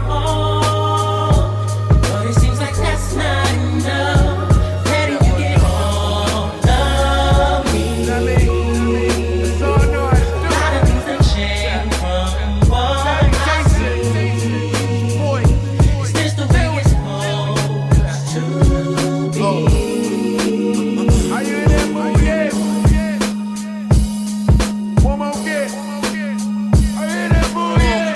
my all. But it seems like that's not enough. Letting you get all of me. That's all I know how to do. Lot of things that change from what I see. Is this the way it's supposed to be? Are you in that mood yet? One more get. Are you in that mood yet?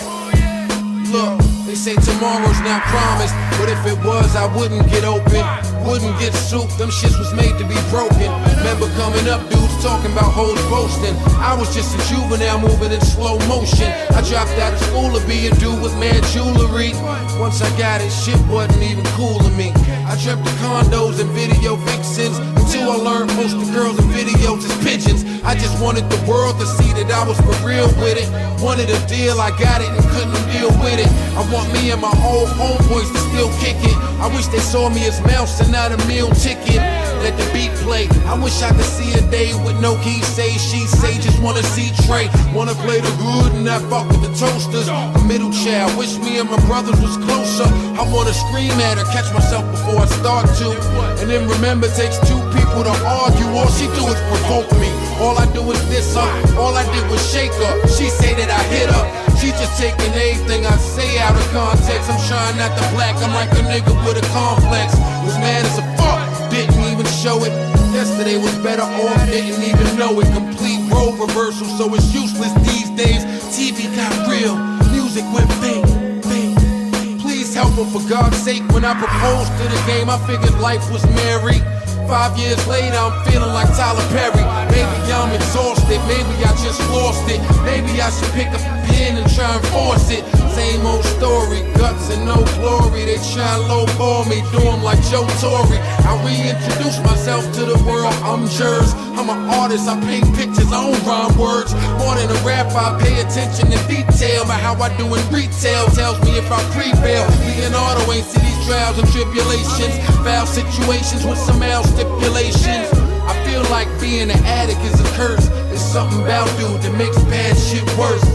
Look, they say tomorrow's not promised, but if it was, I wouldn't get open. Wouldn't get soup, them shits was made to be broken. Remember coming up, dudes talking about hoes boasting. I was just a juvenile moving in slow motion. I dropped out of school to be a dude with mad jewelry. Once I got it, shit wasn't even cool to me. I dreamt of condos and video vixens until I learned most of the girls in videos is pigeons. I just wanted the world to see that I was for real with it. Wanted a deal, I got it and couldn't deal with it. I want me and my old homeboys to still kick it. I wish they saw me as mouse and not a meal ticket. Let the beat play. I wish I could see a day with no he say, she say. Just wanna see Trey. Wanna play the good and not fuck with the toasters. A middle child. Wish me and my brothers was closer. I wanna scream at her, catch myself before I start to. And then remember, it takes two people to argue. All she do is provoke me. All I do is diss her. All I did was shake her. She say that I hit her. She just taking everything I say out of context. I'm trying not to black. I'm like a nigga with a complex. Was mad as a fuck. Didn't even show it. Yesterday was better off, didn't even know it. Complete role reversal, so it's useless these days. TV got real, music went bang, bang. Please help her for God's sake. When I proposed to the game, I figured life was merry. 5 years later, I'm feeling like Tyler Perry. Maybe I'm exhausted, maybe I just lost it. Maybe I should pick up a pen and try and force it. Same old story, guts and no glory. They try and lowball me, do 'em like Joe Torre. I reintroduce myself to the world, I'm yours. I'm an artist, I paint pictures, I don't rhyme words. More than a rapper, I pay attention to detail. But how I do in retail tells me if I prevail. Leonardo ain't see these trials and tribulations. Foul situations with some mal stipulations. I feel like being an addict is a curse. There's something about dude that makes bad shit worse.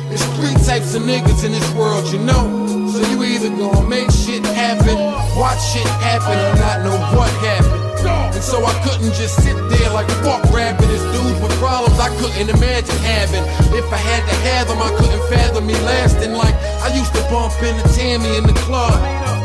There's three types of niggas in this world, you know. So you either gonna make shit happen, watch shit happen, or not know what happened. And so I couldn't just sit there like fuck rapping. This dudes with problems I couldn't imagine having. If I had to have them, I couldn't fathom me lasting. Like I used to bump into Tammy in the club.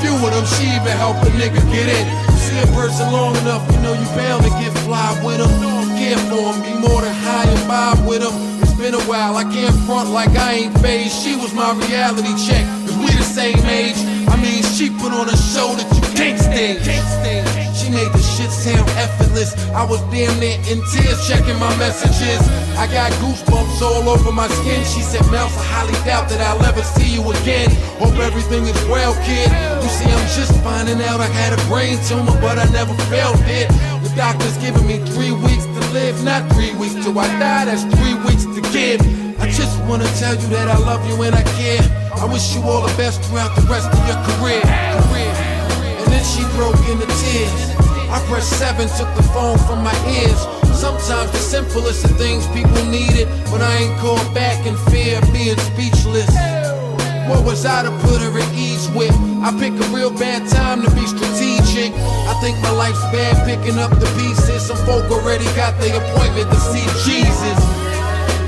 Few of them, she even helped a nigga get in. See a person long enough, you know you bound to get fly with them. Care for them, be more than high and vibe with them. It's been a while, I can't front like I ain't phased. She was my reality check, cause we the same age. I mean, she put on a show that you can't stage. She made the shit sound effortless. I was damn near in tears checking my messages. I got goosebumps all over my skin. She said, Mouse, I highly doubt that I'll ever see you again. Hope everything is well, kid. You see, I'm just finding out I had a brain tumor, but I never felt it. The doctor's giving me 3 weeks to live, not 3 weeks till I die, that's 3 weeks to give. I just wanna tell you that I love you and I care. I wish you all the best throughout the rest of your career. And then she broke into tears. I pressed 7, took the phone from my ears. Sometimes the simplest of things people needed, but I ain't called back in fear of being speechless. What was I to put her at ease with? I pick a real bad time to be strategic. I think my life's bad picking up the pieces. Some folk already got their appointment to see Jesus.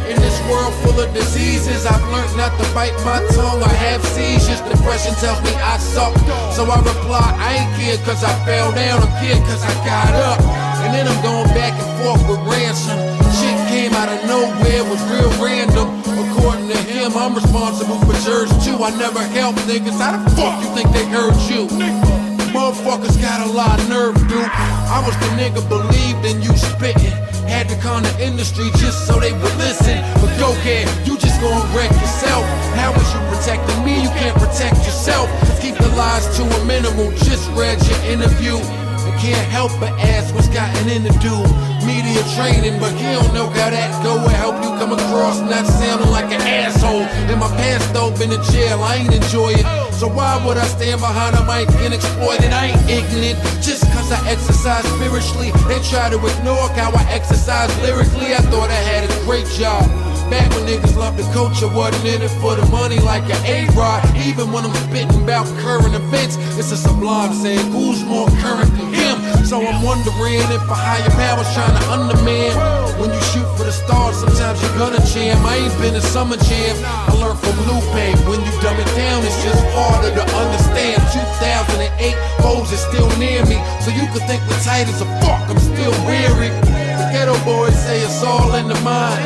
In this world full of diseases, I've learned not to bite my tongue or have seizures. Depression tells me I suck, so I reply, I ain't scared cause I fell down, I'm scared cause I got up. And then I'm going back and forth with ransom. Shit came out of nowhere, was real random. According to him, I'm responsible for jerks too. I never helped niggas, how the fuck you think they hurt you? Motherfuckers got a lot of nerve, dude. I was the nigga believed in you spitting. Had to con the industry just so they would listen. But go ahead, you just gon' wreck yourself. How is you protecting me? You can't protect yourself. Keep the lies to a minimal, just read your interview. And can't help but ask what's gotten into do. Media training, but he don't know how that go. Will help you come across not sounding like an asshole. In my past though, been in jail, I ain't enjoy it. So why would I stand behind a mic and exploit it? I ain't ignorant, just cause I exercise spiritually. They try to ignore how I exercise lyrically. I thought I had a great job, Back when niggas loved the culture, wasn't in it for the money like an A-Rod. Even when I'm spitting about current events, it's a sublime saying, who's more current than him? So I'm wondering if a higher power's trying to underman. When you shoot for the stars, sometimes you're gonna jam. I ain't been a summer jam. I learned from Lupe. When you dumb it down, it's just harder to understand. 2008, foes is still near me, so you could think we're tight as a fuck. I'm still weary. The ghetto boys say it's all in the mind.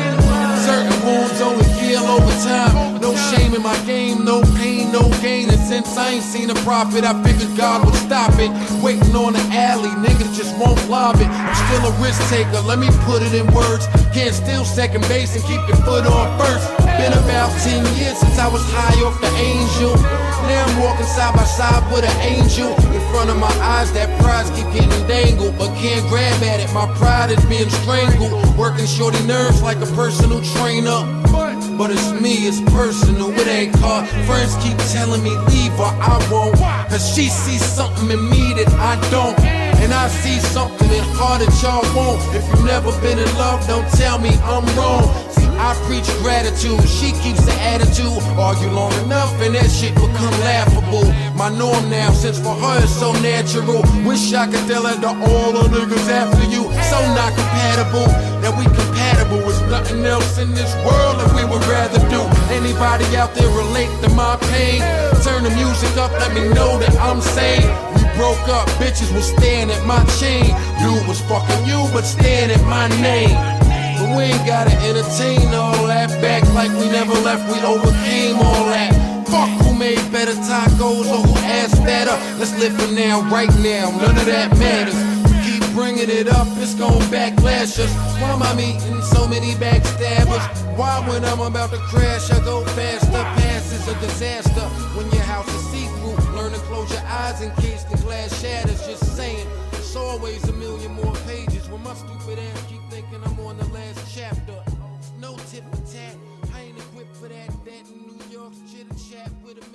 Certain wounds only heal over time. No shame in my game, no pain, no gain. And since I ain't seen a profit, I figured God would stop it. Waiting on the alley, niggas just won't lob it. I'm still a risk taker, let me put it in words. Can't steal second base and keep your foot on first. Been about 10 years since I was high off the angel. Now I'm walking side by side with an angel. In front of my eyes, that prize keep getting dangled, but can't grab at it, my pride is being strangled. Working shorty nerves like a personal trainer. But it's me, it's personal, it ain't hard. Friends keep telling me leave her, I won't. Cause she sees something in me that I don't. And I see something in her that y'all won't. If you've never been in love, don't tell me I'm wrong. See, I preach gratitude, she keeps the attitude. Argue long enough and that shit become laughable. My norm now, since for her it's so natural. Wish I could tell her to all the niggas after you. So not compatible, that we compatible is nothing else in this world that we would rather do. Anybody out there relate to my pain? Turn the music up, let me know that I'm sane. We broke up, bitches was staring at my chain. Dude was fucking you, but staring at my name. But we ain't gotta entertain all that. Back like we never left, we overcame all that. Fuck who made better tacos or who asked better. Let's live for now, right now, none of that matters. Keep bringing it up, it's gon' backlash us. Why am I meeting so many backstabbers? Why when I'm about to crash I go faster? Past is a disaster when your house is see-through. Learn to close your eyes in case the glass shatters. Just saying, it's always a million more pages. When my stupid ass keep thinking I'm on the last chapter. No tip for tat, I ain't equipped for that. That in New York's chitter chat with a